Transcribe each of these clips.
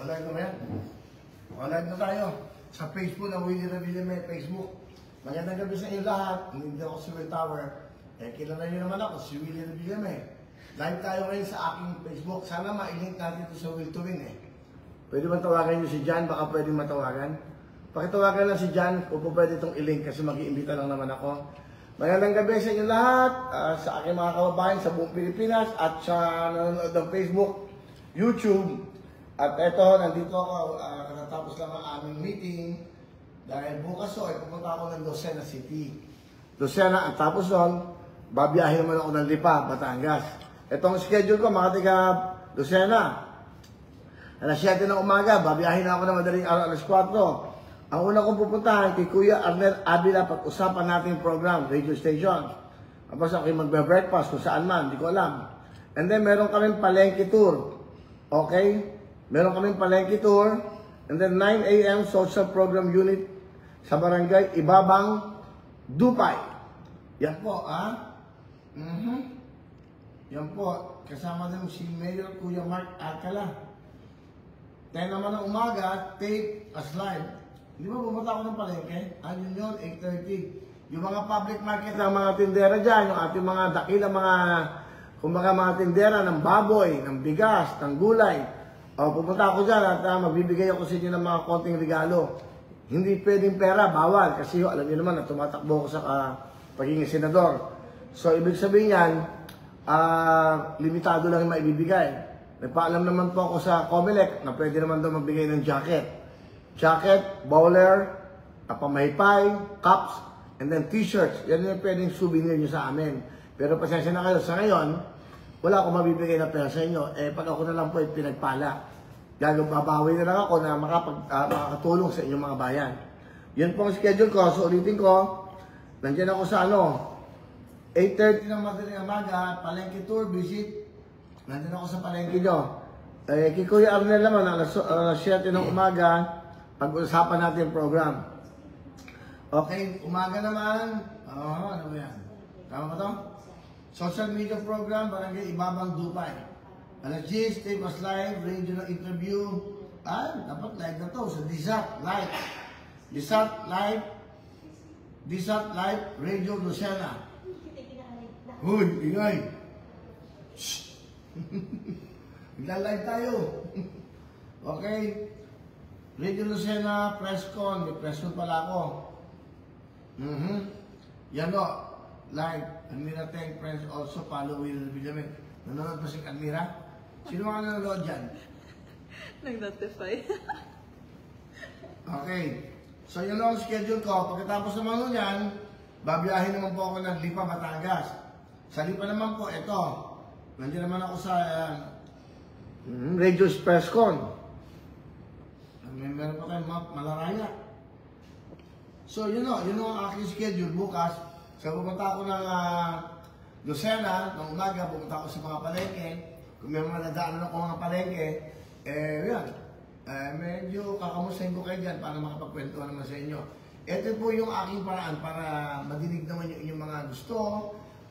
Live na yan. Live na tayo. Sa Facebook na Willie Revilla may Facebook. Magandang gabi sa inyo lahat. Hindi ako si Will Tower. Kilala niyo naman ako, si Willie Revilla may. Live tayo ngayon sa aking Facebook. Sana ma-link natin ito sa Will to Win Pwede ba tawagan niyo si John? Baka pwede matawagan. Pakitawagan lang si John kung pwede itong i-link kasi mag-iimbita lang naman ako. Magandang gabi sa inyo lahat, sa aking mga kababayan sa buong Pilipinas at sa nanonood ng Facebook, YouTube. At eto, nandito ako, natapos lang ang aming meeting dahil bukas ay pupunta ako ng Lucena City. Lucena, at tapos nun, babiyahin naman ako ng Lipa, Batangas. Etong schedule ko, mga tiga Lucena. Alas 7 ng umaga, babiyahin ako na madaling araw, alas 4. Ang una kong pupuntahan kay Kuya Arnel Avila, pag-usapan natin program, radio station. Tapos ako magbe-breakfast kung saan man, hindi ko alam. And then meron kaming palengke tour. Okay? Meron kaming palengke tour. And then 9 a.m. social program unit sa barangay Ibabang, Dupay. Yan po, Yan po, kasama din si Mayor Kuya Mark Alcala. 10 naman ng umaga, tape as live. Hindi ba pumunta ako ng palengke? Yun yun, 8:30. Yung mga public market ng mga tindera dyan, yung ating mga dakilang kumbaga mga tindera ng baboy, ng bigas, ng gulay. Pupunta ako dyan at magbibigay ako sa inyo ng mga konting regalo. Hindi pwedeng pera, bawal. Kasi alam niyo naman na tumatakbo ko sa pagiging senador. So, ibig sabihin yan, limitado lang yung maibibigay. Nagpaalam naman po ako sa Comelec na pwede naman daw magbigay ng jacket. Jacket, bowler, pamahipay, cups, and then t-shirts. Yan yung pwedeng souvenir nyo sa amin. Pero pasensya na kayo, sa ngayon, wala akong mabibigay na pera sa inyo. Pag ako na lang po pinagpala, babawi na lang ako na makakatulong sa inyong mga bayan. Yun po ang schedule ko. So ulitin ko, nandiyan ako sa 8:30 ng madaling umaga, palengke tour, visit. Nandiyan ako sa palengke nyo. Kay Kuya Arnel naman, alas 7 ng umaga, pag-usapan natin yung program. Okay, umaga naman. Ano ba yan? Tama ba ito? Social media program, barangay Ibabang, Dupay. Alas 10, tape was live, radio na interview. Dapat live na to sa DSAT Live. DSAT Live, Radio Lucena. Uy, ingay. Shhh. Nagla-live tayo. Okay. Radio Lucena, Presscon. May Presscon pala ako. Yan o. Live. Almira Tech Press also follow Will Villamin. Nanonood pa si Almira? Sino mga nanonood dyan? Nag-notify. Okay. So yun ang schedule ko. Pagkatapos naman nun yan, babiyahin naman po ako ng Lipa, Batangas. Sa Lipa naman po, ito. Nandiyan naman ako sa Radio Presscon. Meron pa kayo Malaraya. So, yun ang aking schedule bukas. So, pupunta ako ng Lucena, ng umaga, pupunta ako sa mga palengke. Kung may mga nadaanan ako mga palengke, yan. Medyo kakamustahin ko kayo dyan para makapagkwento naman sa inyo. Ito po yung aking paraan para madinig naman yung inyong mga gusto.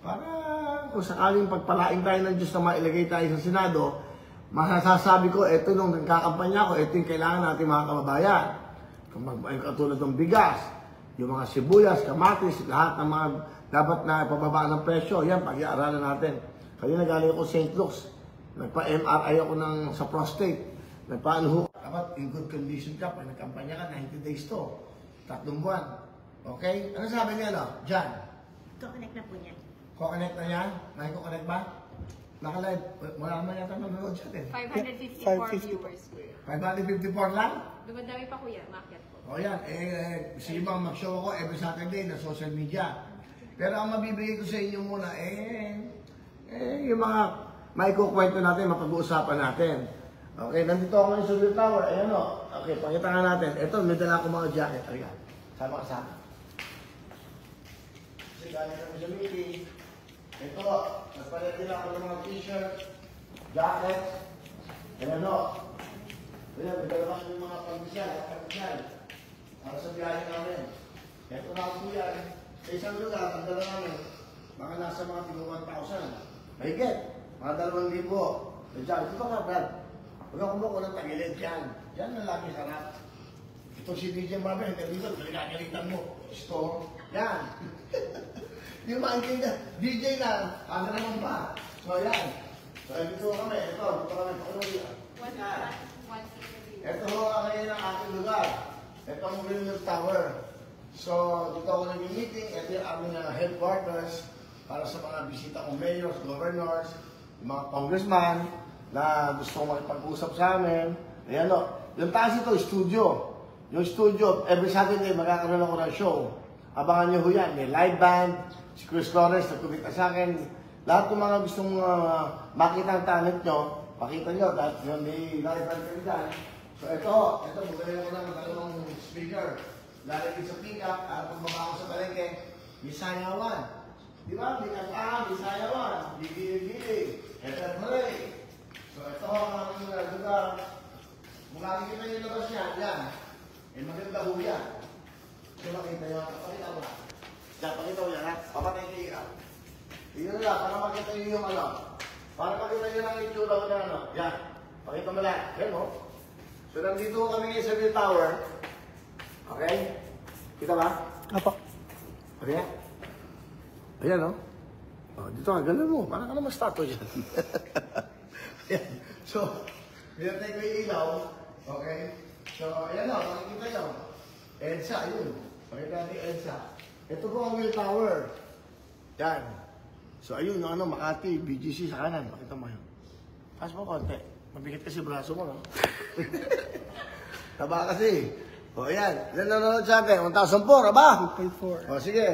Para kung sakaling pagpalaing tayo ng Diyos na mailagay tayo sa Senado, masasabi ko, ito nung nagkakampanya ko, ito yung kailangan natin mga kababayan. Kung katulad ng bigas, yung mga sibuyas, kamatis, lahat ng mga dapat na ipababa ng presyo, yan, pag-iaralan natin. Kanina galing ako St. Luke's, nagpa-MRI ako sa prostate, nagpa-ano, dapat in good condition ka, pag nagkampanya ka, 90 days to, 3 buwan. Okay? Ano sabi niya, Jan? Connect na po niya. Connect na yan? May connect ba? Naka-live, wala naman yata nanonood siya din. 554 viewers. 554 lang? Dumadami pa kuya, market po. O yan, sige bang mag-show ako every Saturday na social media. Pero ang mabibigay ko sa inyo muna, yung mga maikukwento natin, mapag-uusapan natin. Okay, nandito ako ngayon sa Will Tower. Ayan o. Okay, pakita nga natin. Ito, may dala akong mga jacket. Ayan, sama ka sa akin. Kasi galing kami sa meeting. Ito, nagpalit din ako ng mga t-shirt, jacket, ayan o. Ayan, nagdala kami ng mga pangbisyal, para sa biyahe namin. Ito na ako yan. Sa isang lugar, ang dala namin, mga nasa mga 1,000. Mahigit, mga 2,000. Diyan, ito ka, Brad. Huwag ako mo ng tagilid yan. Yan ang lagi sarap. Ito si DJ Mabel, dito, pinagagalitan mo. Store. Yan. Yung mga kanya, DJ na, ano naman ba? So yan. So dito kami, ito kami, ito ho ang ngayon ang aking lugar. Ito ang Windmill Tower. So dito ako nag-meeting, ito yung aming headquarters para sa mga bisita kong mayors, governors, yung mga congressman na gusto makipag-usap sa amin. Ayan o. Yung taas ito, studio. Yung studio, every Saturday magkakaroon ako ng show. Abangan nyo ho yan. May live band, si Chris Flores na kumita sa akin. Lahat ng mga gustong makita ang talent nyo, pakita nyo. Dahil yung may live band kami dyan. So ito, bumili ako ng dalawang speaker. Lalagay sa pick-up, at pagbaba ako sa palengke, Bisayawan. Di ba? Bisayawan. Gigi-gigi. Ito mo rin. So ito ang aking lugar. Kung nakikita nyo labas yan, yan. Eh maganda ho yan. So makita nyo, pakita mo na. Yan, pakita mo yan ha. Papatay kayo ka. Tignan nyo lang, para makita nyo yung ano. Para makita nyo lang yung itsura ko na ano. Yan. Pakita mo lang. Yan mo. So nandito kami ngayon sa Bill Tower. Okay? Kita ba? Apo. Okay? Ayan o. Oh, dito ka, ganun mo. Parang ka naman statue dyan. Ayan. So, pinatay ko yung ilaw. Okay? So, ayan o, makikita nyo. EDSA, yun. Pakita natin yung EDSA. Ito po ang Will Tower. Yan. So, ayun, ano, Makati, BGC sa kanan. Pakita mo yun. Pass mo konti. Mabigat kasi braso mo, no? Taba kasi. O, ayan. Ilan nanonood sa atin? 1,004, aba? 2.4. O, sige.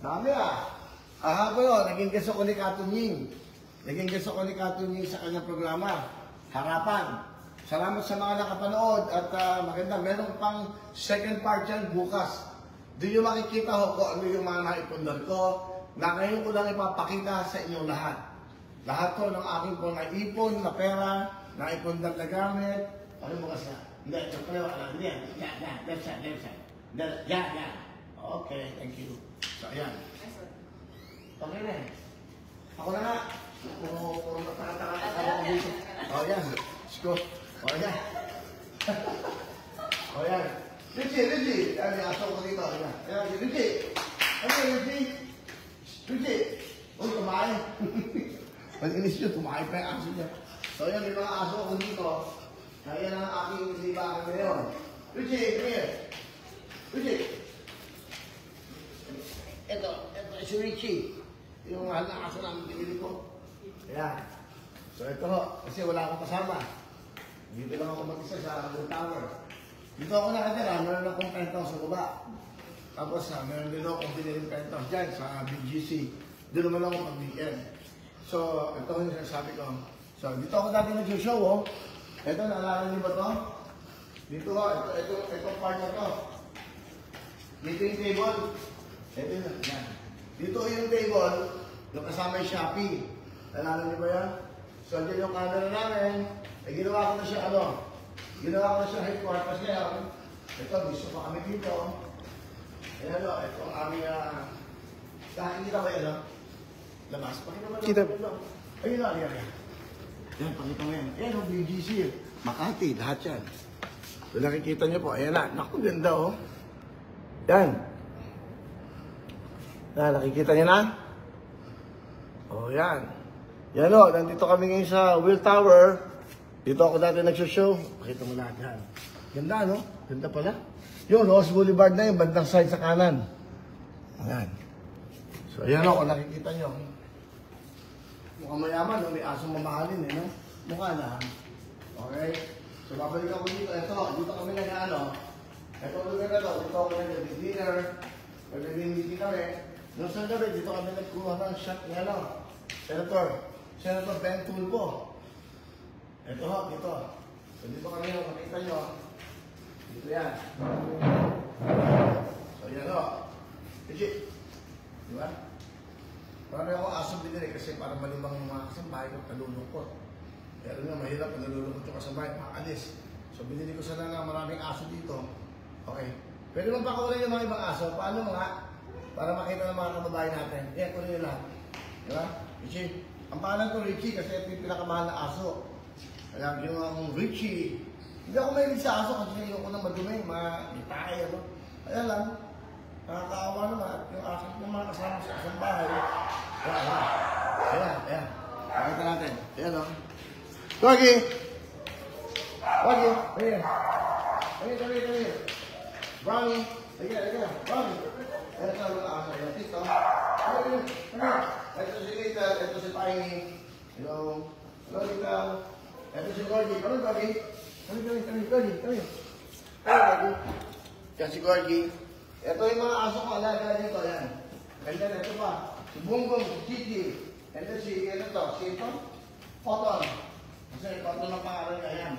Dami ah. Ahapon yun, naging guest ako ni Katunying. Naging guest ako ni Katunying sa kanyang programa. Harapan. Salamat sa mga nakapanood at maganda. Meron pang second part yan bukas. Doon yung makikita ho kung ano yung mga naipundar ko na ngayon ko lang ipapakita sa inyong lahat. Lahat ko ng aking po naipon na pera, naipundar na gamit. Ano bukas na? Hindi, ito pala wala. Hindi, yan, left side. Yan. Okay, thank you. So, ayan. Okay na eh. Ako na nga. Puro mataka-taka ako dito. O, yan. Sko. O, yan. O, yan. Richie. Yan, may aso ko dito. Ayan, Richie. Richie. Uy, tumahay. Pag-inis nyo, tumahay pa yung aso niya. So, yan, may mga aso ko dito. Ayan ang aking libangan ngayon. Richie, come here. Richie. Ito si Richie. Yung mahal na aso namin pinili ko. Ayan. So ito ho, kasi wala akong kasama. Dito lang ako mag-isa sa Bill Tower. Dito ako nakatira, meron akong penthouse sa baba. Tapos meron din akong piniling penthouse dyan sa BGC. Doon naman ako pag-weekend. So ito yung sinasabi ko. So dito ako dati nag-show oh. Ito, naalala niyo ba ito? Dito ho, ito part na ito. Dito yung table. Ito yun, yan. Dito yung table, yung kasama yung Shopee. Nalala niyo ba yan? So, dyan yung camera namin. Ginawa ko na siya, ginawa ko na siya headquarters ngayon. Ito, gusto pa kami dito. Ayan ito ang aming, nakikita ba yan, labas. Pakita ba? Kita. Ayun yan. Yan, pakita mo yan. Ayan BGC. Makati, lahat yan. So, nakikita niyo po, ayan na. Naku, ganda Yan. Nakikita niyo na? O, yan. Yan nandito kami ngayon sa Will Tower. Dito ako dati nagsoshow. Pakita mo lahat yan. Ganda, no? Ganda pala. Yun, Ross Boulevard na yung bandang side sa kanan. Ayan. So, ayan kung nakikita nyo. Mukhang mayaman, no? May asong mamahalin, no? Mukha na. Okay? So, babalik ako dito. Dito kami nag-ano. Ito lugar na to. Dito ako nag-dinner. Nag-meeting kami. Noong sa gabi, dito kami nagkuha ng shot ni Senator Ben Tulfo. Ito dito. So dito kami makita nyo. Dito yan. So yan Legit. Di ba? Marami akong asong binili kasi para malimang yung mga kasambahay ko, nalulungkot. Pero nga, mahirap pag nalulungkot yung kasambahay, makaalis. So binili ko sana nga maraming aso dito. Okay. Pwede mo pa kunin yung mga ibang aso. Paano mga? Para makita ng mga kababayan natin. Yan, kunin nyo lahat. Di ba? Richie. Ang pangalan ko Richie kasi ito yung pinakamahal na aso. Kaya ginawa kong Richie. Hindi ako mahilig sa aso kasi ayoko na madumi, matay, ano. Kaya lang, nakakaawa naman at yung aking yung mga kasama sa isang bahay. Ayan. Pakita natin. Ayan o. Corgi! Corgi! Ayan. Kami. Brownie! Ayan. Brownie! Ayan sa mga aso. Ayan, Tito. Ayan. Ito si Little. Ito si Tiny. Hello. Hello, Little. Ito si Corgi. Kami, Corgi. Kami. Yan si Corgi. Ito yung mga aso ko, alaga dito, yan. Ganyan, ito pa. Si Bunggong, si Gigi. Ito si, ano to, si ito? Cotton. Kasi Cotton ang pangalan niya, yan.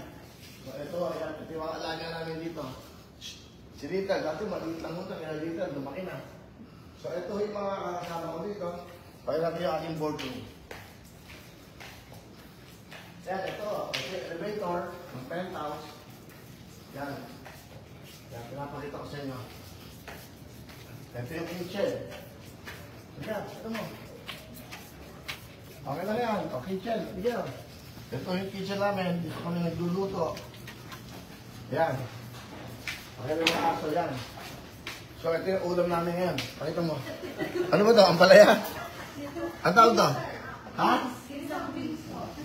So ito, yan. Ito yung mga alaga namin dito. Si Rita, dati maliit lang ito, kaya Rita, lumaki na. So ito yung mga kasama ko dito. Kaya natin yung aking boardroom. Yan, ito. Ito yung elevator, ng penthouse. Yan. Yan, pinapakita ko sa inyo. Ito yung kitchen. Ayan, ito mo. Okay lang yan. O, kitchen. Bigyan. Ito yung kitchen namin. Dito kami nagluluto. Ayan. Okay lang yung aso yan. So, ito yung ulam namin ngayon. Pakita mo. Ano ba ito? Ang palaya? Ang tawag ito? Ha?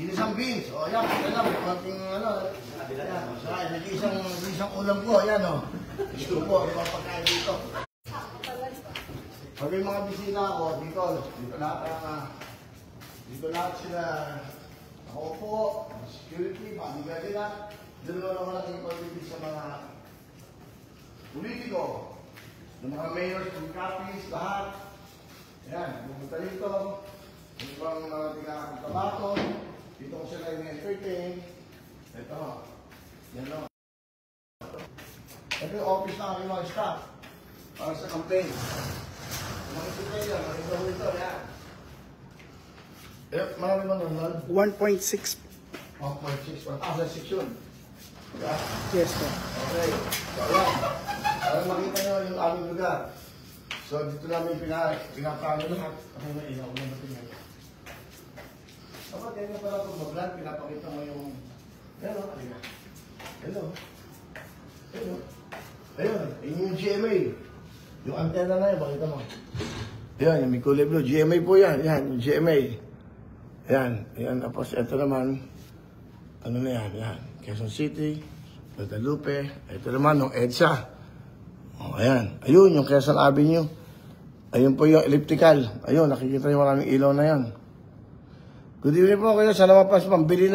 Ginisang beans. O, ayan. Ito lang. Konting ano. Ayan. So, nag-isang ulam ko. Ayan, o. Gusto po. Ibang pagkain dito. Pag may mga bisita ako, dito lahat sila nakaupo, security, pamigay nila. Doon naman ako natin pag-ibig sa mga politiko, ng mga mayors, ng copies, lahat. Ayan, pumunta dito. Ito pang mga tinakatabato. Dito ko sila in-entertain. Ito. Yan o. Ito yung office na aking mga staff para sa campaign. Makikita yan, makikita ko ito, yan. Marami ba nanonood? 1.6. 1.6 yun. Yeah? Yes, sir. Okay. So, yan. Para makita nyo yung aming lugar. So, dito namin pinapano lahat. Okay na, ilaw na natin yan. Kapag ganyan pala itong mag-vlog, pinapakita mo yung... Hello. Ayun, yun yung GMA. Yung antena na yun, makita mo. Yan, yung may kulay blue. GMA po yan. Yan, yung GMA. Yan. Tapos ito naman, ano na yan. Quezon City, Guadalupe. Ito naman, yung EDSA. O, ayan. Ayun, yung Quezon Avenue. Ayun po yung elliptical. Ayun, nakikita yung maraming ilaw na yan. Good evening po kayo. Sana mapas pambili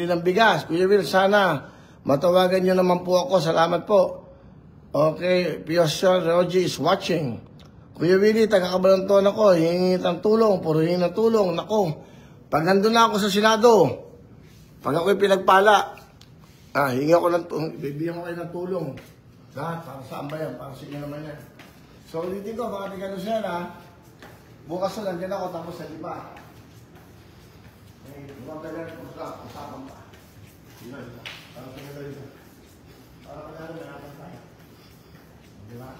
ng bigas. Kuya Will, sana matawagan nyo naman po ako. Salamat po. Okay, Piosyo Roji is watching. Kuya Willie, taga-Cabalanton ako. Hingi ng tulong. Puro hingi ng tulong. Naku, pag nandun na ako sa Senado, pag ako'y pinagpala, hingi ako ng tulong. Bibigyan ko kayo ng tulong. Lahat, para saan ba yan? Para sa inyo naman yan. So, ulitin ko, mga tiga-Lucena, bukas na nandiyan ako, tapos sa liba. Ibang tagal ko sa usapan pa. Yun, para sa inyo dito. Para panalo, meron tayo. Diba?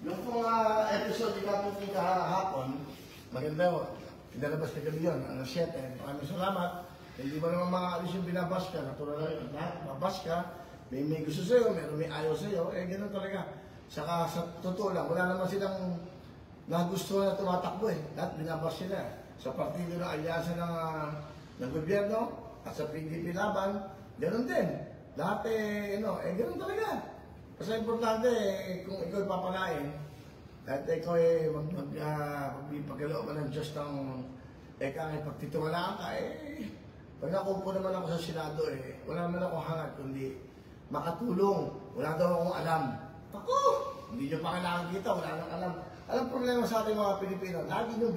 Yung pong episode natin yung kahapon, maganda ho. Pinalabas na kami yun, 7. Maraming salamat. Hindi mo naman makaalis yung binabas ka. Natural na yun. Lahat, mabas ka. May gusto sa'yo, may ayaw sa'yo. Ganun talaga. Saka sa totoo lang, wala naman silang nagustuhan na tumatakbo eh. Lahat binabas sila. Sa partido ng alyansa ng gobyerno at sa PDP laban, ganun din. Lahat ganun talaga. Kasi importante, kung ikaw papalain, at ikaw magpipagalaw ka ng Diyos ng pagtitiwalaan ka, pag nakupo naman ako sa Senado, wala naman ako hangat, kundi makatulong. Wala daw akong alam. Ako! Hindi nyo pa kailangan kita, wala nang alam. Alam problema sa ating mga Pilipino, lagi nyo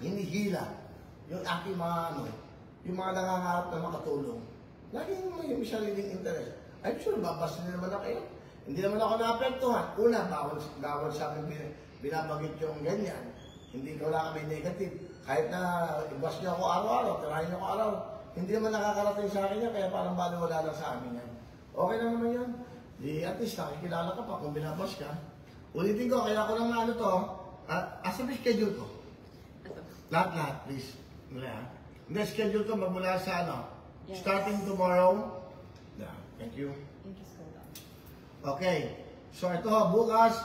hinihila yung ating mga yung mga nangangarap na makatulong. Lagi nyo may sariling interest. I'm sure, babasa nyo naman na kayo. Hindi naman ako naapektuhan. Una, bawal sa amin binabagit yung ganyan. Hindi ko wala kami negative. Kahit na ibas niyo ako araw-araw, tirahin niyo ako araw, hindi naman nakakarating sa akin yan, kaya parang baliwala lang sa amin yan. Okay lang naman yan. At least nakikilala ka pa kung binabas ka. Ulitin ko, kaya ko lang asa may schedule ko? Lahat, please. Hindi, schedule ko magmula sa starting tomorrow, Thank you. Thank you so much. Okay. So ito, bukas,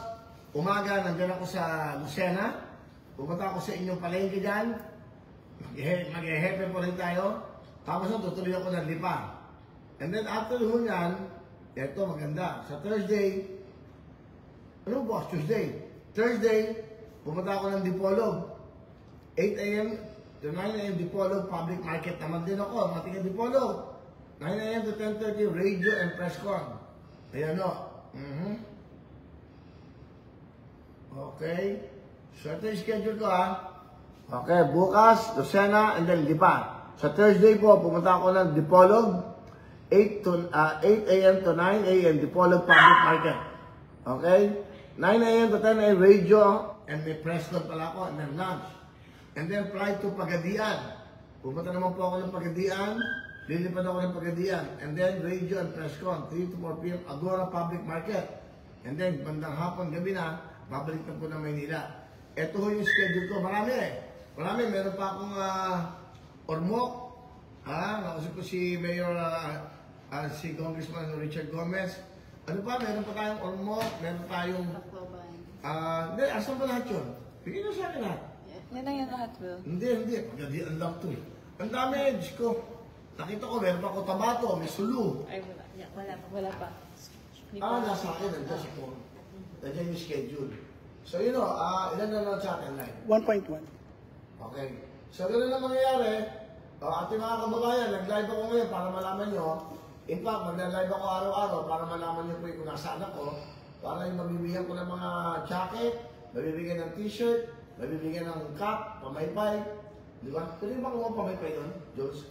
umaga, nandun ako sa Lucena. Pupunta ako sa inyong palengke dyan. Mag-hepe po rin tayo. Tapos tutuloy ako ng Lipa. And then after nun yan, ito maganda. Sa Thursday, ano bukas? Tuesday. Thursday, pupunta ako ng Dipolog. 8 a.m. to 9 a.m. Dipolog Public Market. Naman din ako, matika Dipolog. 9 a.m. to 10:30, radio and press con. Ayan o. Okay. So ito yung schedule ko ha. Okay, bukas, Lucena, and then Lipa. Sa Thursday po, pumunta ako ng Dipolog. 8 a.m. to 9 a.m. Dipolog Public Market. Okay? 9 a.m. to 10 a.m. radio and may press con pala ako and then lunch. And then fly to Pagadian. Pupunta naman po ako ng Pagadian. Lilipad ako ng Pagadian. And then radio and press con. 3 to 4 p.m. Agora Public Market. And then bandang hapon, gabi na, babalik na po ng Maynila. Ito ho yung schedule ko. Marami eh. Marami. Meron pa akong Ormoc. Nakusip ko si Mayor, si Congressman Richard Gomez. Ano pa? Meron pa tayong Ormoc. Meron tayong... Hindi, asan ba lahat yun? Bigyan nyo sa akin lahat. Yan na yan lahat, Will. Hindi. Pagkadian lang to eh. Ang dami, Diyos ko. Nakita ko, meron pa Cotabato, may Sulu. Ay, wala. Yeah, wala pa. Nasa akin, nandiyan sa phone. Nandiyan yung schedule. So, yun o, ilan na lang sa akin live? 1.1. Okay. So, gano'n na mangyayari. Ating mga kababayan, nag-live ako ngayon para malaman nyo. In fact, mag-live ako araw-araw para malaman nyo po kung nasaan ako. Para yung mabibigyan ko ng mga jacket, mabibigyan ng t-shirt, mabibigyan ng cap, pamaypay. Di ba? Pwede ba kung pamaypay doon, Jules?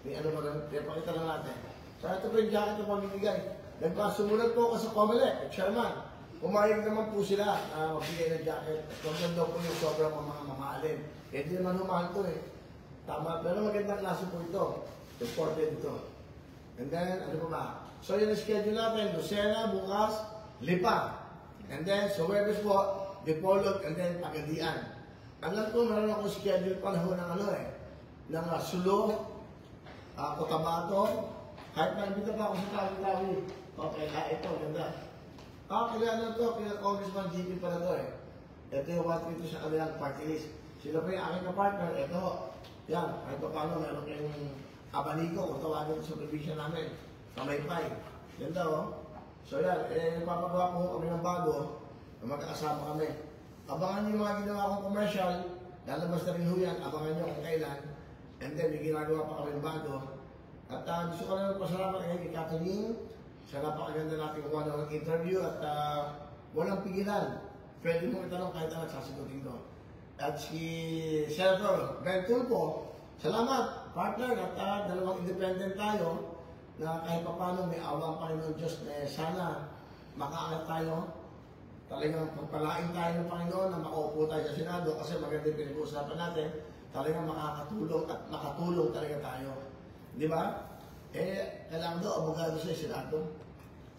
May ano ba doon? Pakita lang natin. So, ito po yung jacket na pamibigay. Nagpasumulat po ako sa Comelec, at chairman. Pumayag naman po sila na magbigay ng jacket. Huwag lang daw po yung sobrang mga mamahalin. Eh, di naman humahal to eh. Tama, pero magandang klase po ito. Imported ito. And then, ano ba? So, yun ang schedule natin. Lucena, bukas, Lipa. And then, sa Webes po, Dipolog, and then Pagadian. Alam ko, meron akong schedule panahon ng ano eh. Ng Sulu, Cotabato. Kahit nabita pa ako sa Tawi-Tawi. Okay, ito, ganda. Kaya ano to, kaya Congressman GP pala to eh. Ito yung what ito sa kanilang party list. Sila pa yung aking partner, ito. Yan, kahit pa paano, meron kayong abanigo kung tawagin sa supervision namin. Kamaypay. Ganda oh. So yan, napapagawa po kami ng bago na magkakasama kami. Abangan niyo yung mga ginawa kong commercial, lalabas na rin ho yan, abangan niyo kung kailan. And then, may ginagawa pa kami ng bago. At gusto ko na pasalamat kay Kathleen sa napakaganda nating one-on-one interview at walang pigilan. Pwede mo itanong kahit ano sasagutin ko. At si Senator Ben Tulfo, salamat partner at dalawang independent tayo na kahit pa paano may awang Panginoon Diyos na sana makaangat tayo. Talagang pagpalain tayo ng Panginoon na makaupo tayo sa Senado kasi maganda yung pinag-uusapan natin. Talagang makakatulong at makatulong talaga tayo. Di ba? Kailangan daw abogado sa Senado.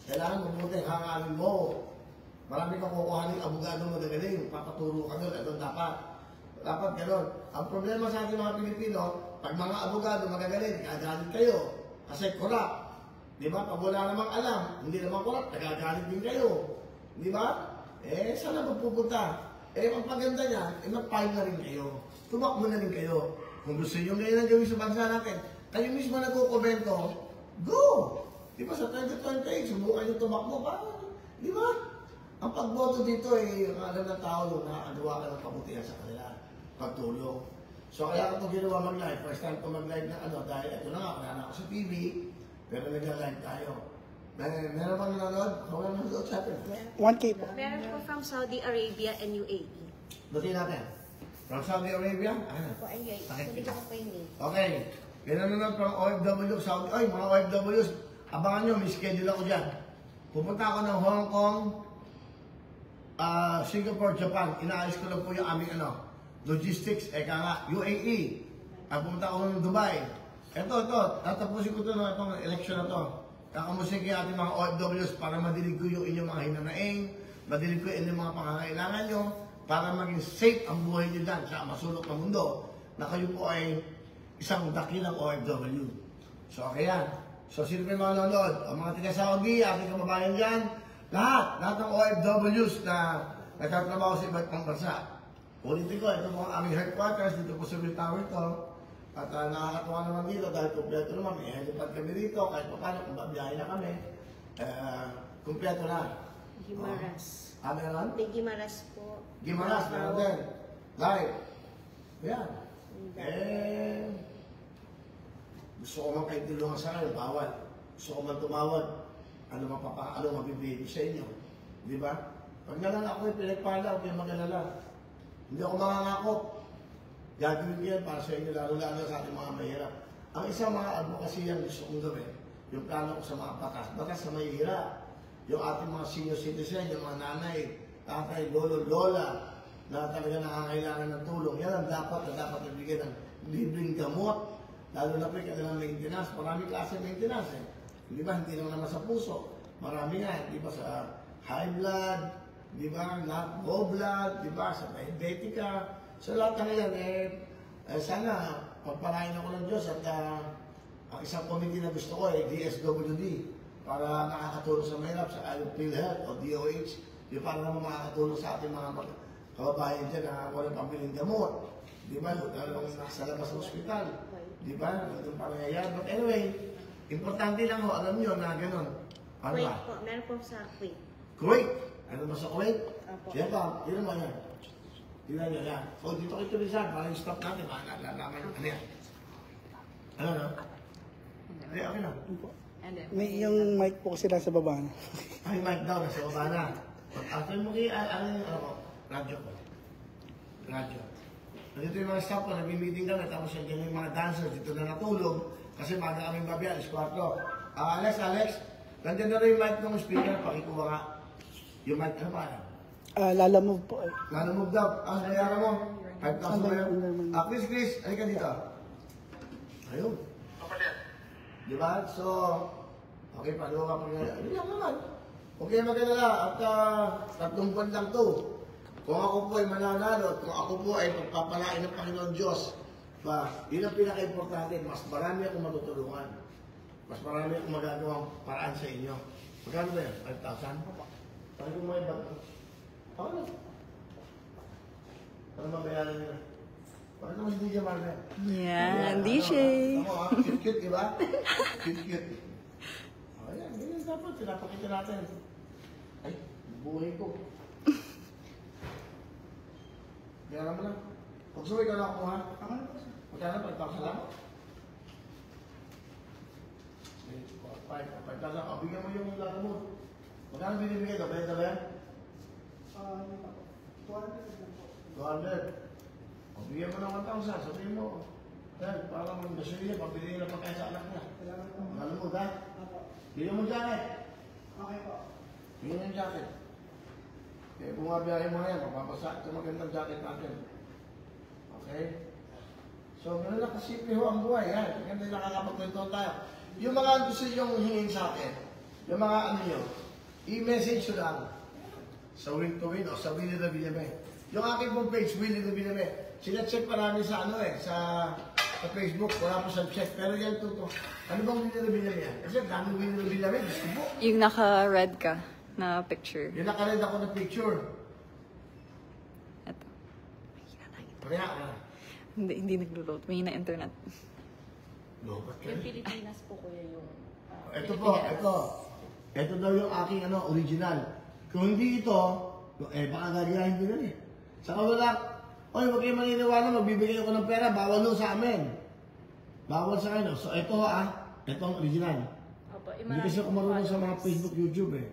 Kailangan mabuti ang hangarin mo. Marami kang kukuhanin abogado mo na galing. Papaturo ka doon. Ito dapat. Dapat gano'n. Ang problema sa ating mga Pilipino, pag mga abogado magagaling, nagagalit kayo. Kasi corrupt. Di ba? Pag wala namang alam, hindi naman corrupt, nagagalit din kayo. Di ba? Saan na magpupunta? Ang paganda niya, mag-file na rin kayo. Tumakbo na rin kayo. Kung gusto nyo ngayon ang gawin sa bansa natin, kayo mismo nagkukomento, go! Di ba sa 2028, subukan nyo tumakbo pa? Di ba? Ang pagboto dito alam ng tao yung nakakagawa ka ng kabutihan sa kanila. Pagtulong. So kaya ko ito ginawa mag-live. First time ko mag-live na dahil ito na nga, wala na ako sa TV, pero nag-live tayo. Meron bang nanonood? Wala nanonood sa atin. 1K po. Meron po from Saudi Arabia and UAE. Buti natin. From Saudi Arabia? Po, ay, sabi ko po yung name. Okay. May nanonood from OFW Saudi. Ay, mga OFWs, abangan nyo, may schedule ako dyan. Pupunta ako ng Hong Kong, Singapore, Japan. Inaayos ko lang po yung aming logistics, UAE. Pumunta ako ng Dubai. Ito, tatapusin ko ito itong election na to. Kakamusin kayo ating mga OFWs para madilig ko yung inyong mga hinanaing, madilig ko yung inyong mga pangangailangan nyo, para maging safe ang buhay nyo dyan sa masulok na mundo, na kayo po ay isang dakilang OFW. So, okay yan. So, sino pa yung mga nanonood? Ang mga taga-Saudi, ating kababayan dyan, lahat ng OFWs na nagtatrabaho sa iba't ibang bansa. Ulitin ko, ito po ang aming headquarters, dito po sa Will Tower to. At nakakatuwa naman dito dahil kumpleto naman, may helipad kami dito, kahit pa paano, kung babiyahin na kami, kumpleto na. Gimaras. Ano yun? May Gimaras po. Gimaras, meron din. Live. Yan. Gusto ko man kayo tulungan sa akin, bawal. Gusto ko man tumawad, ano mabibigay sa inyo. Di ba? Pag nalang ako yung pinagpala, huwag kayong mag-alala. Hindi ako mangangakot. Gagawin ko yan para sa inyo, lalo-lalo sa ating mga mahirap. Ang isang mga advocacy ang gusto kong gawin, yung plano ko sa mga batas na mahihirap. Yung ating mga senior citizen, yung mga nanay, tatay, lolo, lola, na talaga nakakailangan ng tulong. Yan ang dapat nabigyan ng libreng gamot. Lalo na po yung kanilang maintenance. Maraming klase ng maintenance eh. Di ba? Hindi naman sa puso. Marami nga. Di ba sa high blood, di ba? Low blood, di ba? Sa diabetica. So lahat na yan sana pagpalain ako ng Diyos at ang isang committee na gusto ko DSWD para nakakatulong sa mahirap sa PhilHealth o DOH. Di para naman makakatulong sa ating mga kababayan dyan na walang pambiling gamot. Di ba? Lalo nasa labas ng ospital. Di ba? Itong pangyayari. But anyway, importante lang ho, alam nyo na gano'n. Ano Kuwait ba? po. Meron po sa Kuwait. Kuwait? Ano ba sa Kuwait? Opo. Yan ba? Yun naman yan. Tingnan nyo yan. O, dito kayo tulisan para i-stop natin. Malalaman ano yan. Ano na? Ay, okay na. May yung mic po kasi nasa baba na. Ay, mic daw. Nasa baba na. After mo kayo, radyo ko. Radyo. Dito yung mga staff ko, nag-meeting kami, tapos yung mga dancers dito na natulog, kasi maga kaming babi, alis kwarto. Alex, nandiyan na rin yung mic ng speaker, pakikuha ka. Yung mic, ano ba? Lalamove po. Lalamove daw. Nayaran mo? 5,000 ba yun? Chris, halika dito. Ayun. Di ba? So, okay, paano ka pag ngayon? Hindi lang naman. Okay, magandala. At 3 buwan lang to. Kung ako po ay mananalo at kung ako po ay pagpapalain ng Panginoon Diyos, yun ang pinaka-importante. Mas marami akong matutulungan. Mas marami akong magagawang paraan sa inyo. Magkano ba yan? 5,000? Parang kung may bag. Ako na. Ano mabayaran nila? Parang naman hindi siya marami. Yan, DJ. Ako ha, cute-cute, di ba? Cute-cute. Ayan, ganyan dapat. Pinapakita natin. Ay, buhay ko. Kaya naman lang. Pag suwi ka na ako ha. Magkano? 5,000 lang? 5,000. Bigyan mo yung lato mo. Magkano binibigay ka? Bayad na ba yan? 200. Bigyan mo ng 1,000. Sabihin mo. Dahil para mong gasolina, pabili na pagkain sa anak niya. Alam mo ba? Bigyan mo jacket. Okay po. Bigyan mo yung jacket. Kaya bumabiyahe mo na yan, mapapasa ito magandang jacket natin. Okay? So, gano'n lang kasimple ho ang buhay. Yan. Maganda yung nakakapagkwento tayo. Yung mga gusto yung hingin sa akin, yung mga ano nyo, i-message nyo lang sa Win to Win o sa Willie de Villame. Yung aking pong page, Willie de Villame, sila-check pa namin sa sa Facebook. Wala po sa check. Pero yan to. Ano bang Willie de Villame yan? Kasi daming Willie de Villame, gusto mo. Yung naka-red ka na picture. Yung nakaread ako ng picture. Ito. Kaya ka. Hindi naglo-load. May na internet. Lobat ka. Yung Pilipinas po kuya yung... Ito po, ito. Ito daw yung aking original. Kung hindi ito, baka gagayahin ko nun eh. Saka wala, oy, huwag kayo maniniwala, magbibigay ako ng pera, bawal nun sa amin. Bawal sa akin. So ito ito ang original. Opo, Hindi kasi ako marunong sa mga Facebook, YouTube eh.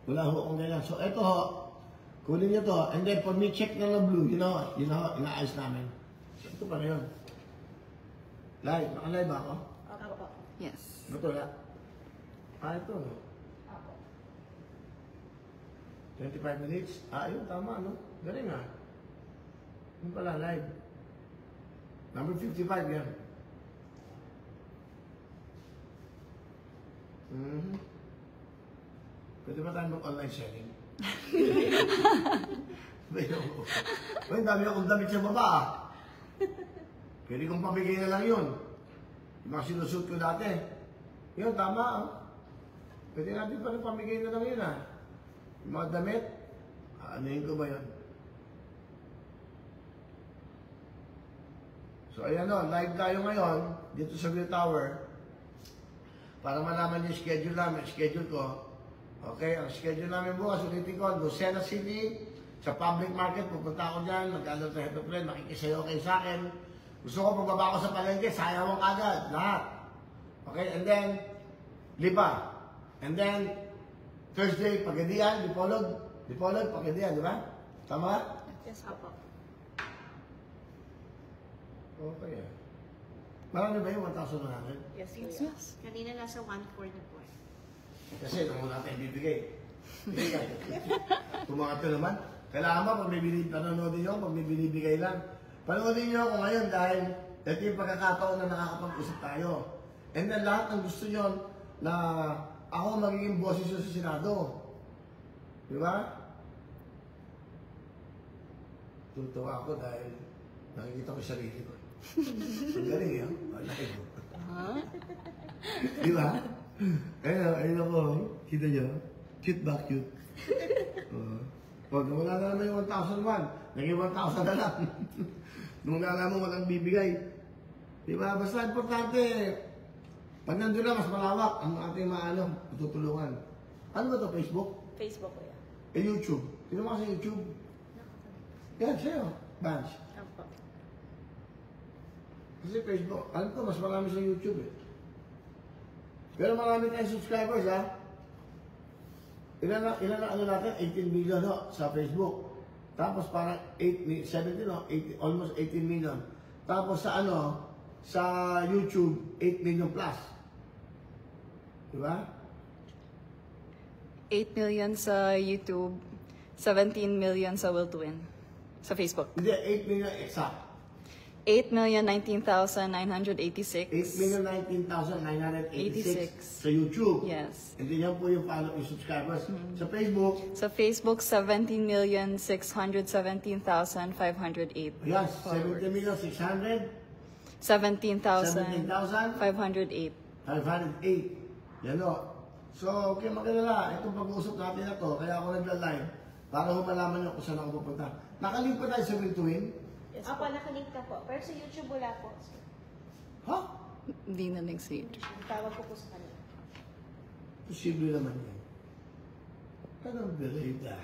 Wala ho akong ganyan. So ito kunin nyo to, and then pag may check na na blue, inaayos namin. So ito pa na yun. Live, naka-live ako? Opo. Yes. Ito na. Ito no? Opo. 25 minutes? Yun, tama, no? Galing ah. Yun pala, live. Number 55 yan. Pwede ba tayo mag-online selling? Ang dami akong damit sa baba ah. Pwede kong pamigay na lang yun. Yung mga sinusut ko dati. Yun, tama. Oh. Pwede natin pa rin pamigay na lang yun ah. Yung mga damit, anuhin ko ba yun? So ayan o, live tayo ngayon dito sa Will Tower para malaman yung schedule namin, schedule ko. Okay, ang schedule namin bukas, ulitin ko, Lucena City, sa public market, pupunta ako dyan, mag-alot na head of plan, makikisayo kayo sa akin. Gusto ko pagbaba ko sa palengke, sayawang agad, lahat. Okay, and then, Lipa. And then, Thursday, Pagadian, Dipolog, Pagadian, di ba? Tama? Yes po. Okay. Marami ba yung 1,000 na natin? Yes, Yes, kuya. yes. Kanina nasa 1.4 na po. Kasi nung natin ibibigay. Tumangat ka naman. Kailangan ba pag panonoodin nyo, pag may binibigay lang. Panoodin nyo ako ngayon dahil ito yung pagkakataon na nakakapag-usap tayo. And then lahat ng gusto nyo na ako magiging boses nyo sa Senado. Di ba? Tutuwa ako dahil nakikita ko sarili ko. Ang galing yun. Di ba? Ayun ako. Kita nyo? Cute ba? Cute. Pag wala na naman yung 1,001, naging 1,000 na lang. Nung nalaman mo walang bibigay. Di ba? Basta importante, pag nandun na, mas malawak ang ating matutulungan. Ano ba ito? Facebook? Facebook kuya. YouTube. Sino mo sa YouTube? Yan, sa'yo. Bunch. Opo. Kasi Facebook, alam ko, mas marami sa YouTube eh. Pero marami tayong subscribers ha. Ilan na ano natin? 18 million no, sa Facebook. Tapos parang 17 no? 80, almost 18 million. Tapos sa sa YouTube, 8 million plus. Diba? 8 million sa YouTube, 17 million sa Will to Win. Sa Facebook. Hindi, 8 million exact. 8,019,986. 8,019,986 sa YouTube. Yes. And then yan po yung subscribers. Sa Facebook, Sa Facebook, 17,617,508. yes, 70,600. 17,508. 508. Yan o. So, okay magalala. Itong pag-uusap natin na to, kaya ako nagla-live para humalaman nyo kung saan ako pupunta. Nakalink pa tayo sa Will to Win? Yes, Opo, nakalink na po. Pero sa YouTube wala po. Ha? Hindi na sa YouTube. Tawag ko po sa kanila. Posible naman yan. I don't believe that.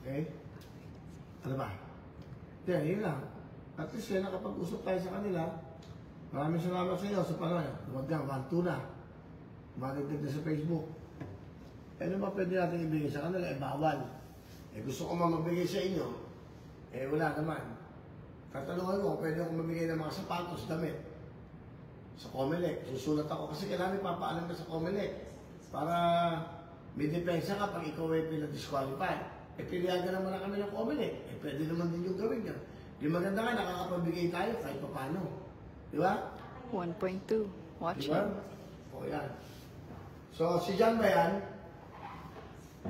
Okay? Ano ba? Yan, yun lang. At least nakapag-usap tayo sa kanila. Maraming salamat sa iyo sa panahon. Huwag lang, 1-2 na. Maligtad na sa Facebook. Ano ba pwede natin ibigay sa kanila? Eh, bawal. Eh, gusto ko magbigay sa inyo. Eh, wala naman. Tatanungan ko, pwede akong mabigay ng mga sapatos, damit. Sa Comelec. Susulat ako kasi kailangan papaalam ka sa Comelec. Para may depensa ka pag ikaw ay pinadisqualify. Eh, pilihagan naman na kami ng Comelec. Eh, pwede naman din yung gawin niya. Di maganda nga, nakakapagbigay tayo kahit pa paano. Di ba? 1.2. Watch Di ba? it. O, yan. So, si Jan ba yan?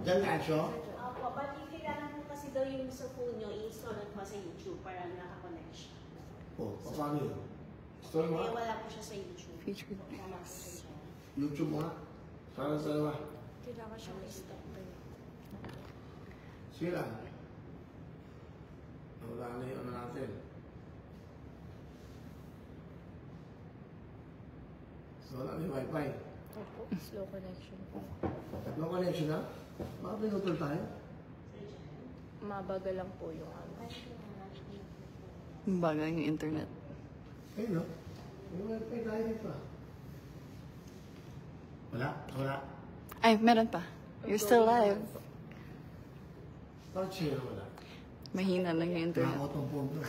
Jan Cancio? Opo, but kailangan mo kasi daw yung sa phone nyo, i-install mo sa YouTube para nakakonect siya. O, paano yun? Store mo Kaya nga? wala po siya sa YouTube. Featured Wala po siya dyan. YouTube mo nga? Para sa dalawa. Kailangan siya i-stop. Sige lang. Wala na yung ano natin. So, wala na yung wifi. Opo, slow connection po. No connection na? Baka pinutol tayo? Mabagal lang po yung ano. Bagay yung internet. Ayun no? May wifi tayo dito ah. Wala? Wala? Ay, meron pa. You're still live. Bakit siya wala? Mahina lang yung internet. Nakakot ang phone to.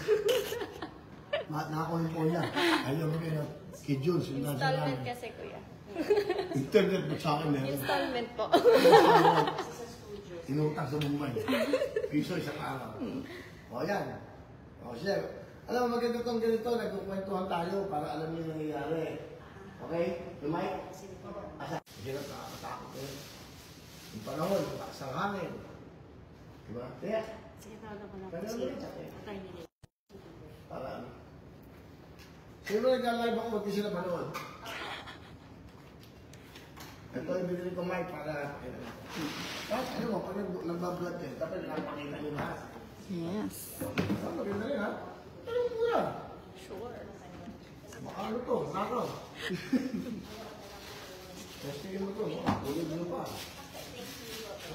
Nakakot yung phone niya. Ayaw mo kayo kay Jules. Yung nasa Installment namin. kasi kuya. Internet mo sa akin meron. Installment po. Inutang sa Mumbai. Piso isang araw. O yan. O siya. Alam mo, maganda itong ganito. Nagkukwentuhan tayo para alam niyo yung nangyayari. Okay? Yung mic? Asa? Hindi na nakakatakot ko yun. Yung panahon, taas ang hangin. Diba? Kaya, Sige, tawag ko lang po Kaya si naman. Attorney Ray. Sino ba nag-live ako, huwag sila manood. Ito yung binili ko mic para... Ano mo, pag nagbablog eh, dapat nakapakita nyo lahat. Yes. Maganda rin ha? Ano mo yan? Sure. Baka ano to, nakaw. Testingin mo to, ulit mo pa.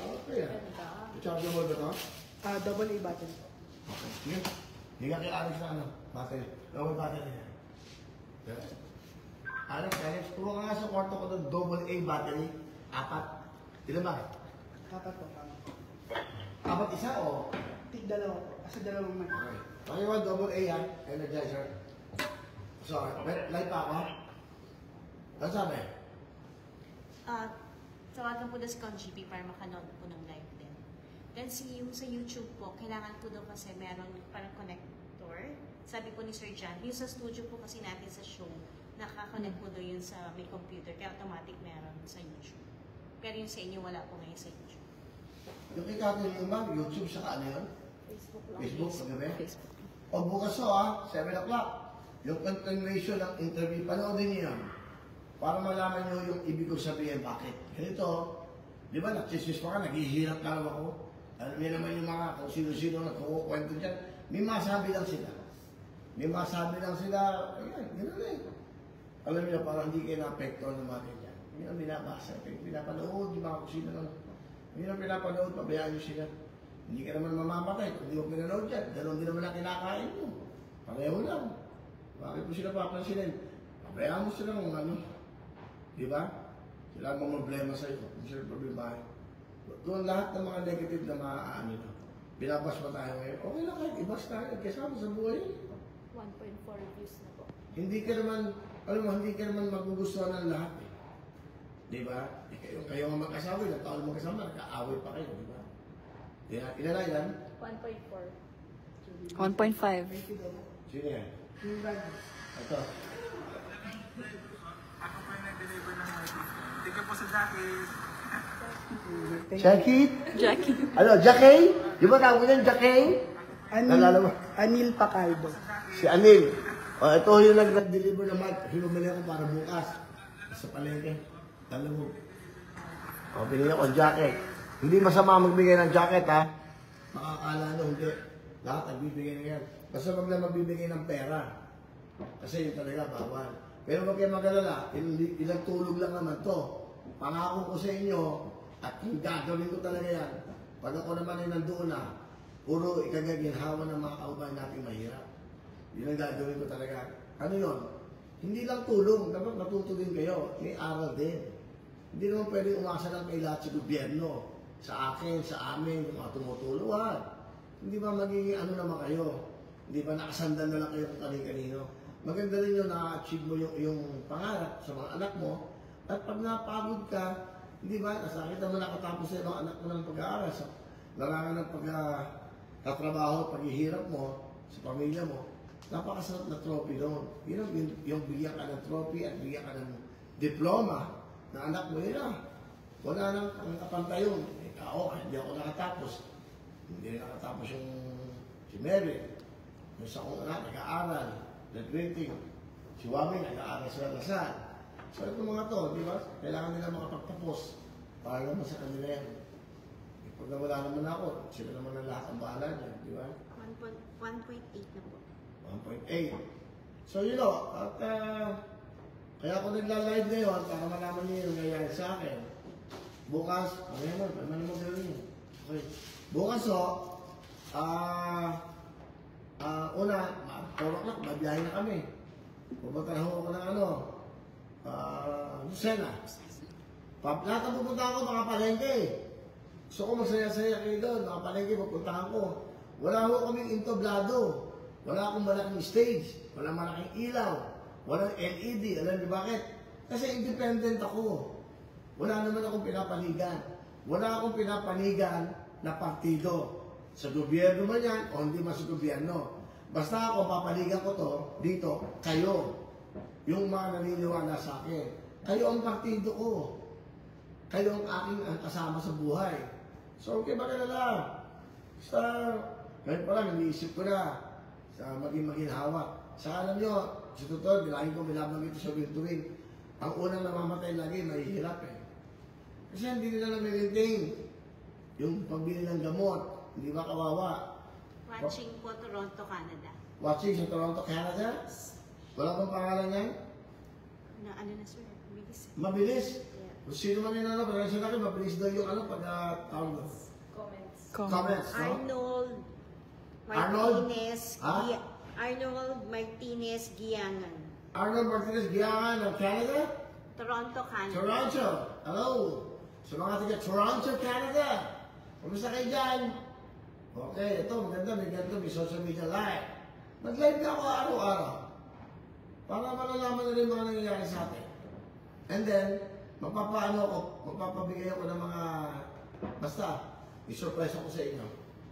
Okay ah. Rechargeable ba to? Double A battery. Okay, sige. Hindi ka kay Alex na ano, battery. Double battery yan. Alex, tuwa ka nga sa kwarto ko ng double A battery. 4. Ilan ba? Apat po. Tama. 4 isa o? Tig dalawa po. Kasi dalawang mic. Okay. Pakiwan double A yan, energizer. So, light pa ako. Ano sabi? Tawagan po daw si Kong GP para makanood po ng live din. Then yung sa YouTube po, kailangan po daw kasi meron parang connector. Sabi po ni Sir John, yung sa studio po kasi natin sa show, nakakonect po daw yun sa may computer, kaya automatic meron sa YouTube. Pero yung sa inyo, wala po ngayon sa YouTube. Yung kay Catherine Lumang, YouTube sa ano yun? Facebook lang. Facebook, kagabi? Facebook. O bukas o 7 o'clock. Yung continuation ng interview, panoodin niyo yan. Para malaman niyo yung ibig ko sabihin bakit. Ganito, di ba, nagsiswis pa ka, naghihirap na lang ako. Alam niyo naman yung mga kung sino-sino nagkukwento dyan. May masabi lang sila. May masabi lang sila, ayan, gano'n eh. Alam niyo, parang hindi kayo na-apekto ng mga ganyan. Hindi na binabasa, pinapanood, yung mga kung sino lang. Hindi na pinapanood, pabayaan niyo sila. Hindi ka naman mamamatay kung hindi mo pinanood yan. Ganon din naman ang kinakain mo. Pareho lang. Bakit po sila papansinin? Pabayaan mo sila kung ano. Di ba? Sila ang problema sa iyo. Kung sila problemahin. Doon lahat ng mga negative na maaano na. Binabas pa tayo ngayon. Okay lang kahit ibas tayo. Kasama sa buhay. 1.4 views na po. Hindi ka naman, alam mo, hindi ka naman magugustuhan ng lahat eh. Di ba? Kayo nga mag-asawa, ilang taon mag-kasama, nag-aaway pa kayo, di ba? Ilan na ilan? 1.4. 1.5. Sino yan? Yung bag. Ito. Ako po yung nag-deliver ng mic. Thank you po sa jacket. Jackie? Jackie. Ano, Jackie? Di ba tawag yan, Jackie? Nalala mo? Anil Pacaldo. Si Anil. O, ito yung nag-deliver ng mic. Hinumili ako para bukas. Sa palengke. Alam mo. O, binili ako jacket. Hindi masama magbigay ng jacket, ha? Makakala nyo, hindi. Lahat nagbibigay na yan. Basta wag na magbibigay ng pera. Kasi yun talaga, bawal. Pero wag kayo mag-alala. Ilang tulog lang naman to. Pangako ko sa inyo, at yung gagawin ko talaga yan. Pag ako naman ay nandoon na, puro ikagaginhawa ng mga kaubayan natin mahirap. Yun ang gagawin ko talaga. Ano yun? Hindi lang tulong. Dapat matuto din kayo. May aral din. Hindi naman pwede umasa lang kay lahat sa gobyerno. Sa akin, sa amin, yung mga tumutulungan. Hindi ba magiging ano naman kayo? Hindi ba nakasandan na lang kayo kung kanino? Maganda rin yung na-achieve mo yung pangarap sa mga anak mo. At pag napagod ka, hindi ba, nasakita mo nakatapos sa mga anak mo ng pag-aaral. Sa larangan ng pagkatrabaho, paghihirap mo, sa pamilya mo. Napakasarap na trophy doon. Yung bigyan ka ng trophy at bigyan ka ng diploma na anak mo, yun na. Wala nang ang kapantay yun. Hindi ako nakatapos. Hindi nakatapos yung si Mary. Yung sa kong anak, nag-aaral, graduating. Si Wami, nag-aaral sa Lasal. So itong mga to, di ba? Kailangan nila makapagtapos para naman sa kanila yan. Pag nawala naman ako, sila naman ang lahat ang bahala niya, di ba? 1.8 na po. 1.8. So you know, at kaya ako nagla-live ngayon para malaman niyo yung nangyayari sa akin. Bukas, ano mo gawin? Okay. Bukas una, 4 o'clock, mabiyahe na kami. Pupunta na ako ng Lucena. Lahat ang pupunta ako, mga palengke. Gusto ko masaya-saya kayo doon, mga palengke, pupuntahan ko. Wala ko kaming intoblado. Wala akong malaking stage. Wala malaking ilaw. Walang LED. Alam niyo bakit? Kasi independent ako. Wala naman akong pinapanigan. Wala akong pinapanigan na partido. Sa gobyerno man yan o hindi man sa gobyerno. Basta ako, papaligan ko to dito, kayo. Yung mga naniniwala sa akin. Kayo ang partido ko. Kayo ang aking kasama sa buhay. So, okay ba ka na lang? Basta, ngayon pa lang, iniisip ko na. sa maging maginhawa. Sa alam nyo, sa totoo, bilangin ko binabanggit sa Will to Win. Ang unang namamatay lagi, mahihirap eh. Kasi hindi nila na-maintain yung pagbili ng gamot. Hindi ba kawawa? Watching po Toronto, Canada. Watching sa Toronto, Canada? Wala bang pangalan yan? Ano na sir? Bilis. Mabilis. Yeah. Kung sino man yung ano, pag sinabi, mabilis daw yung ano, pag tawag mo. Comments, no? Arnold Arnold? Martinez. Ha? Arnold Martinez Giangan. Arnold Martinez Giangan ng Canada? Toronto, Canada. Toronto. Hello. Sa mga taga Toronto, Canada. Kumusta kayo dyan? Okay, ito, maganda, may social media live. Nag-live na ako araw-araw. Para malalaman na rin mga nangyayari sa atin. And then, magpapabigay ako ng mga, basta, i-surprise ako sa inyo.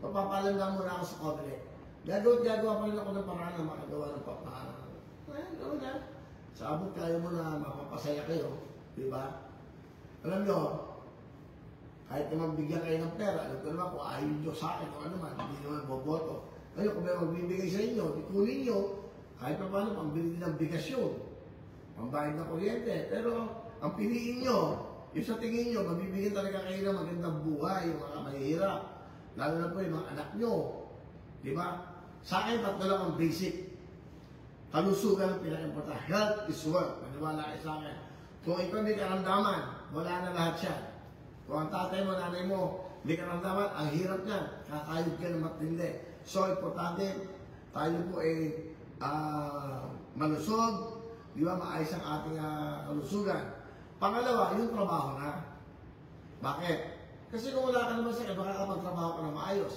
Magpapaalam lang muna ako sa covenant. Gagawa pa rin ako ng paraan na makagawa ng papaano. Ayan, gawin na. Sa abot kayo mo na mapapasaya kayo. Di ba? Alam nyo, kahit naman bigyan kayo ng pera, alam ko naman kung ayaw nyo sa akin o ano man, hindi naman boboto. Ngayon, kung may magbibigay sa inyo, ikunin nyo, kahit pa paano, pambili din ng bigas yun. Pambayad ng kuryente. Pero, ang piliin nyo, yung sa tingin nyo, mabibigyan talaga kayo ng magandang buhay, yung mga mahihirap. Lalo na po yung mga anak nyo. Di ba? Sa akin, tatlo lang ang basic. Kalusugan ang pinaka-importante. Health is wealth. Maniwala kayo sa akin. Kung ikaw may karamdaman, wala na lahat yan. Kung ang tatay mo, nanay mo, may karamdaman, ang hirap niyan. Kakayod ka na matindi. So, importante, tayo po ay malusog, di ba, maayos ang ating kalusugan. Pangalawa, yung trabaho na. Bakit? Kasi kung wala ka naman sa baka kapag-trabaho ka na maayos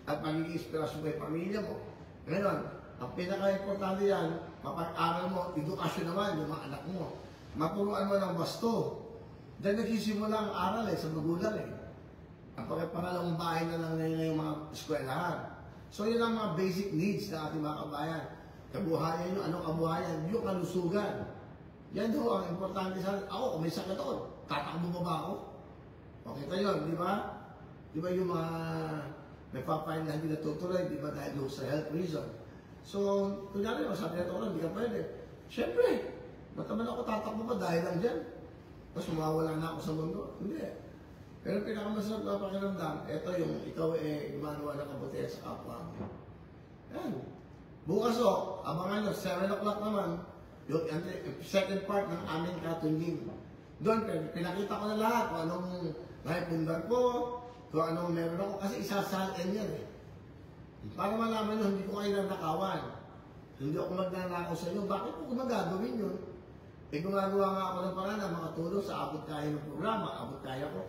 at magiging inspirasyon kay pamilya mo. Ngayon, ang pinaka-importante yan, mapag-aral mo, edukasyon naman, yung mga anak mo. Maturuan mo ng basto. Diyan nagsisimula ang aral sa magulang Ang pangalawang bahay na lang ngayon yung mga eskwelahan. So yun ang mga basic needs ng ating mga kabayan. Kabuhayan yung anong kabuhayan? Yung kalusugan. Yan ho ang importante sa akin. Ako, kung may sakit ako, tatakbo ba ba ako? Okay tayo, di ba? Di ba yung mga nagpapahin na hindi natutuloy, di ba dahil sa health reason? So, kunyari, sabi na ito, hindi ka pwede. Siyempre, ba't naman ako tatakbo pa dahil lang dyan? Tapos mawawala na ako sa mundo? Hindi. Pero pinakamasarap na pakiramdam, ito yung ikaw gumagawa ng kabutihan sa kapwa mo. Yan. Bukas abangan nyo, 7 o'clock naman, yung second part ng aming katungging. Doon, pinakita ko na lahat kung anong naipundar ko, kung anong meron ako, kasi isasalin yan Para malaman nyo, hindi ko kayo nanakawan. Hindi ako magnanakaw sa inyo. Bakit ko gumagagawin yun? Gumagawa nga ako ng paraan na makatulong sa abot kaya ng programa, abot kaya ko.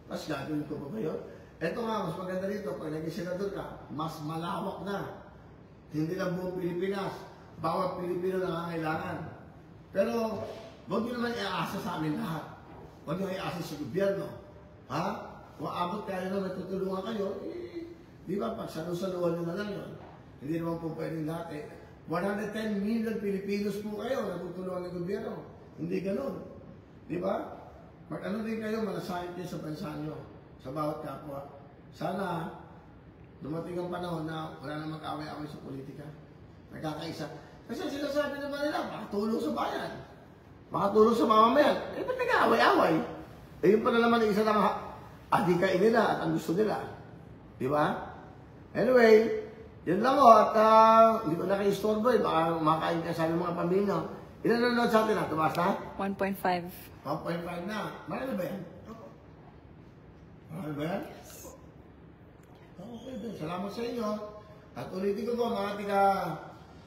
Mas gagawin ko pa ba yun? Ito nga, mas maganda rito, pag naging senador ka, mas malawak na. Hindi lang buong Pilipinas, bawat Pilipino nangangailangan. Pero, huwag nyo naman iaasa sa amin lahat. Huwag nyo iaasa sa gobyerno. Ha? Kung abot kayo na natutulungan kayo, di ba, pag salusaluhan nyo na lang yun. Hindi naman po pwedeng lahat 110 million Pilipinos po kayo na tutulungan ng gobyerno. Hindi ganun. Di ba? Mag-ano din kayo, malasakit kayo sa bansa nyo, sa bawat kapwa. Sana, dumating ang panahon na wala na mag-away-away sa politika. Nagkakaisa. Kasi sinasabi naman nila, makatulong sa bayan. Makatulong sa mamamayan. Ba't nag-away-away? Yun pa na naman ang isa ng adikain nila at ang gusto nila. Di ba? Anyway, yun lang at hindi ko na kayo istorbo baka makain ka sa mga pamilya. Ilan nanonood sa atin tumaas na? 1.5. 1.5 na. Marami ba yan? Marami ba yan? Okay, salamat sa inyo. At ulitin ko po mga tiga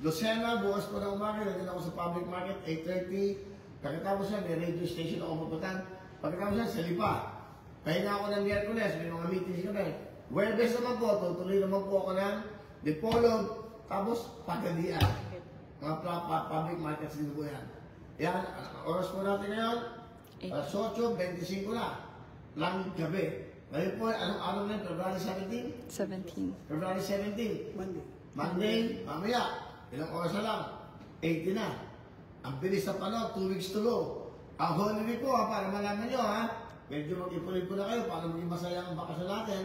Lucena, bukas po na umaga, nandun ako sa public market, 8:30. Pagkatapos yan, may radio station ako maputan. Pagkatapos yan, sa Lipa. Pahinga ako ng Miyerkules, may mga meetings kami. Huwebes naman po, tutuloy naman po ako ng Dipolog, tapos Pagadian. Mga public markets din po yan. Yan, oras po natin ngayon, 8:25 na, lang gabi. Ngayon po, anong araw na yun? February 17? 17. February 17. Monday, mamaya. Ilang oras na lang? 80 na. Ang bilis na panahon, 2 weeks to go. Ang Holy Week po, para malaman nyo, medyo mag-ipulit po na kayo para maging masaya ang bakasyon natin.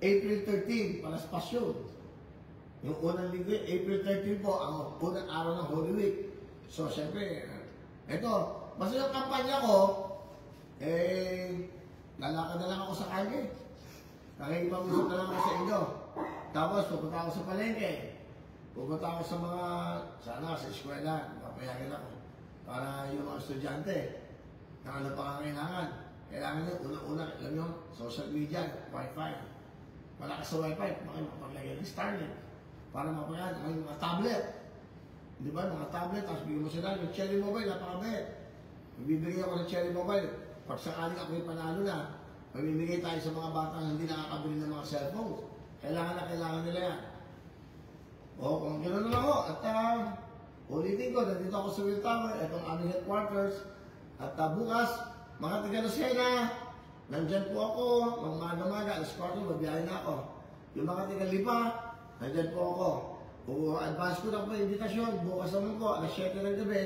April 13, para sa pasyon. Yung unang linggo, April 13 po, ang unang araw ng Holy Week. So, siyempre, eto, basta yung kampanya ko, lalakad na lang ako sa kalye. Nakikipag-usap na lang ako sa inyo. Tapos, pupunta ako sa palengke. Pupunta ako sa mga, sa eskwela, mapayagan ako. Para yung mga estudyante, na ano pa kailangan. Kailangan nyo, unang-una, alam nyo, social media, wifi. Malakas sa wifi, mapaglagay ng Starlink. Para mapayagan, may mga tablet. Di ba, mga tablet, tapos bigyan mo sila, yung Cherry Mobile, napakabait. Magbibigay ako ng Cherry Mobile. Pag sakaling ako yung panalo na, mamimigay tayo sa mga batang hindi nakakabili ng mga cellphones. Kailangan nila yan. O, kung gano'n lang ako, at ulitin ko, nandito ako sa Will Tower, itong aming headquarters, at bukas, mga taga-Lucena, nandyan po ako, mga alas 4, mabiyahin na ako. Yung mga taga-Lipa, nandyan po ako. Advance ko na po yung invitasyon, bukas naman po, alas 7 ng gabi,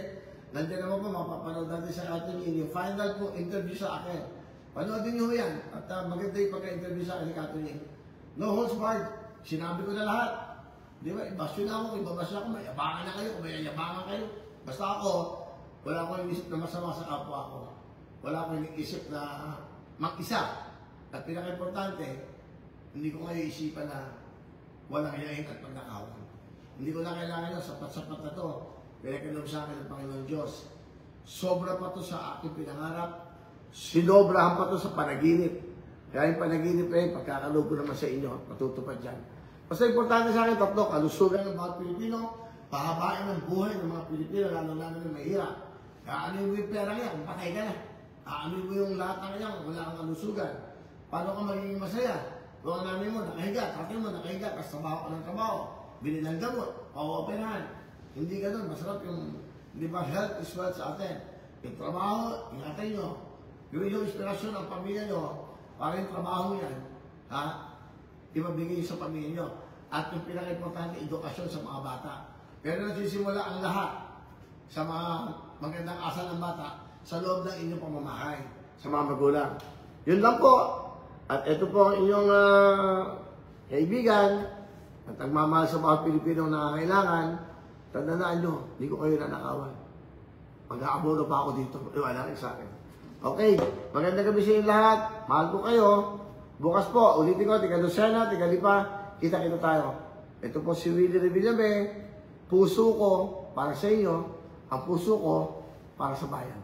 nandyan naman po, mapapanood natin sa atin yung final po interview sa akin. Panoodin nyo yan, at maganda yung pagka-interview sa akin ni Catherine. No holds barred, sinabi ko na lahat. Di ba, ibasyo na ako, ibabasyo ako, mayabangan na kayo, mayayabangan kayo. Basta ako, wala akong inisip na masama sa kapwa ako. Wala akong inisip na mag-isa. At pinaka-importante, hindi ko kayo isipan na walang hiyain at pagnakawan. Hindi ko na kailangan yung sapat-sapat na to. Pinagkaloob sa akin ng Panginoon Diyos. Sobra pa to sa aking pinangarap. Sinobrahan pa to sa panaginip. Kaya yung panaginip pagkakaloob ko naman sa inyo, matutupad dyan. Basta importante sa akin, tatlo, kalusugan ng bawat Pilipino, pahabain ng buhay ng mga Pilipino, lalo-lalo na mahirap. Aanin mo yung pera niya kung patay ka na. Aanin mo yung lahat ng kanya kung wala kang kalusugan. Paano ka magiging masaya? Kung ang nanay mo nakahiga, tatay mo nakahiga, tapos trabaho ka ng trabaho, bili ng gamot, pa-operahan. Hindi ganun, masarap yung, di ba, health is wealth sa atin. Yung trabaho, ingatan nyo. Yung inspirasyon ng pamilya nyo, para yung trabaho yan, ibabigay sa pamilya nyo. At yung pinaka-importante, edukasyon sa mga bata. Pero nagsisimula ang lahat sa mga magandang asal ng bata sa loob ng inyong pamamahay, sa mga magulang. Yun lang po. At ito po ang inyong kaibigan at nagmamahal sa mga Pilipino na kailangan. Tandaan nyo, hindi ko kayo nanakawan. Mag-aabono pa ako dito. Wala rin sa akin. Okay, magandang gabi sa inyo lahat. Mahal ko kayo. Bukas po, ulitin ko, tiga Lucena, tiga Lipa, kita-kita tayo. Ito po si Willie Revillame. Puso ko para sa inyo, ang puso ko para sa bayan.